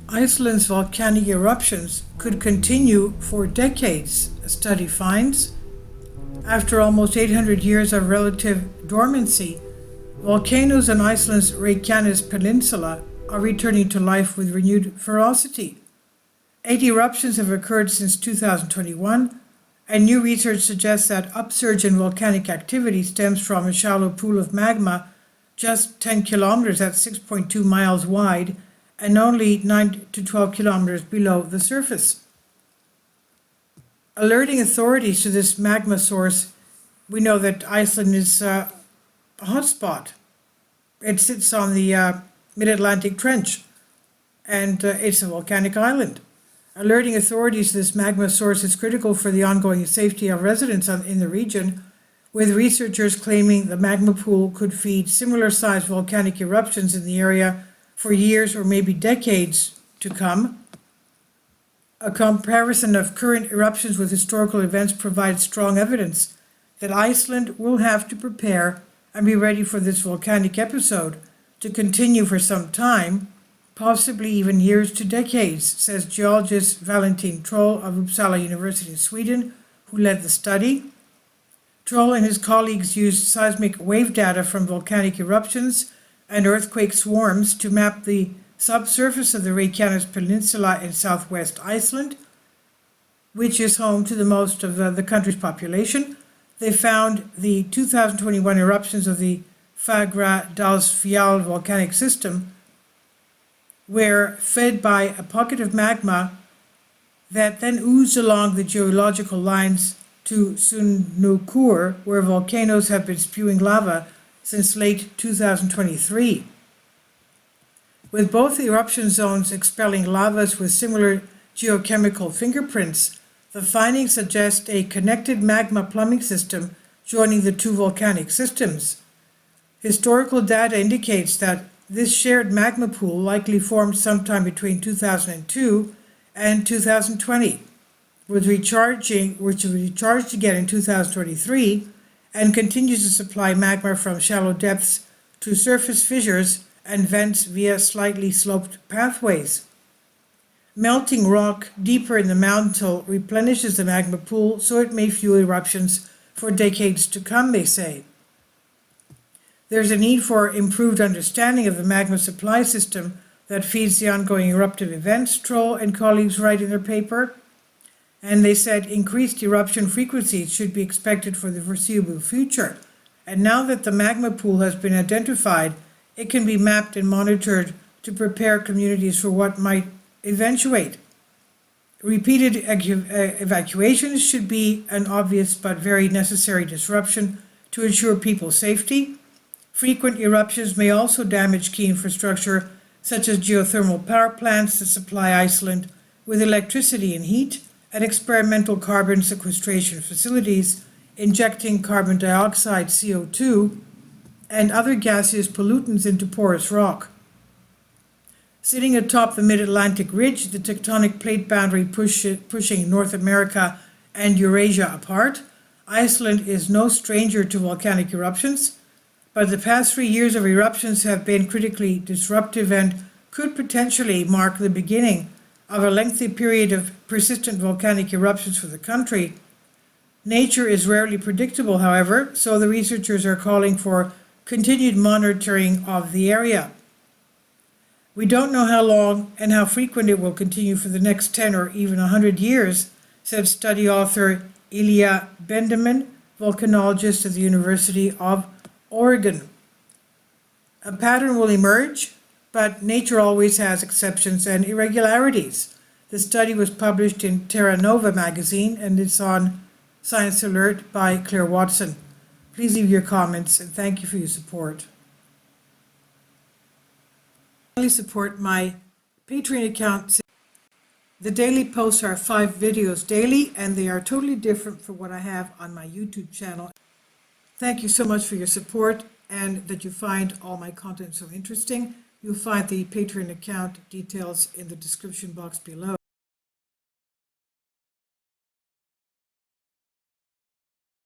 Iceland's volcanic eruptions could continue for decades, a study finds. After almost 800 years of relative dormancy, volcanoes on Iceland's Reykjanes Peninsula are returning to life with renewed ferocity. 8 eruptions have occurred since 2021, and new research suggests that upsurge in volcanic activity stems from a shallow pool of magma just 10 kilometers, that's 6.2 miles wide, and only 9 to 12 kilometers below the surface. Alerting authorities to this magma source, we know that Iceland is a hotspot. It sits on the mid-Atlantic Trench, and it's a volcanic island. Alerting authorities to this magma source is critical for the ongoing safety of residents in the region, with researchers claiming the magma pool could feed similar-sized volcanic eruptions in the area for years or maybe decades to come. A comparison of current eruptions with historical events provides strong evidence that Iceland will have to prepare and be ready for this volcanic episode to continue for some time, possibly even years to decades, says geologist Valentin Troll of Uppsala University in Sweden, who led the study. Troll and his colleagues used seismic wave data from volcanic eruptions and earthquake swarms to map the subsurface of the Reykjanes Peninsula in southwest Iceland, which is home to the most of the country's population. They found the 2021 eruptions of the Fagradalsfjall volcanic system were fed by a pocket of magma that then oozed along the geological lines to Sunnukur, where volcanoes have been spewing lava since late 2023. With both eruption zones expelling lavas with similar geochemical fingerprints, the findings suggest a connected magma plumbing system joining the two volcanic systems. Historical data indicates that this shared magma pool likely formed sometime between 2002 and 2020, which was recharged again in 2023 and continues to supply magma from shallow depths to surface fissures and vents via slightly sloped pathways. Melting rock deeper in the mantle replenishes the magma pool so it may fuel eruptions for decades to come, they say. There's a need for improved understanding of the magma supply system that feeds the ongoing eruptive events, Troll and colleagues write in their paper. And they said increased eruption frequencies should be expected for the foreseeable future. And now that the magma pool has been identified, it can be mapped and monitored to prepare communities for what might eventuate. Repeated evacuations should be an obvious but very necessary disruption to ensure people's safety. Frequent eruptions may also damage key infrastructure, such as geothermal power plants that supply Iceland with electricity and heat, and experimental carbon sequestration facilities injecting carbon dioxide, CO2, and other gaseous pollutants into porous rock. Sitting atop the mid-Atlantic ridge, the tectonic plate boundary pushing North America and Eurasia apart, Iceland is no stranger to volcanic eruptions, but the past 3 years of eruptions have been critically disruptive and could potentially mark the beginning of a lengthy period of persistent volcanic eruptions for the country. Nature is rarely predictable, however, so the researchers are calling for continued monitoring of the area. We don't know how long and how frequent it will continue for the next 10 or even 100 years, said study author Ilya Bendeman, volcanologist at the University of Oregon. A pattern will emerge, but nature always has exceptions and irregularities. The study was published in Terra Nova magazine and it's on Science Alert by Claire Watson. Please leave your comments and thank you for your support. Please support my Patreon account. The daily posts are 5 videos daily and they are totally different from what I have on my YouTube channel. Thank you so much for your support and that you find all my content so interesting. You'll find the Patreon account details in the description box below.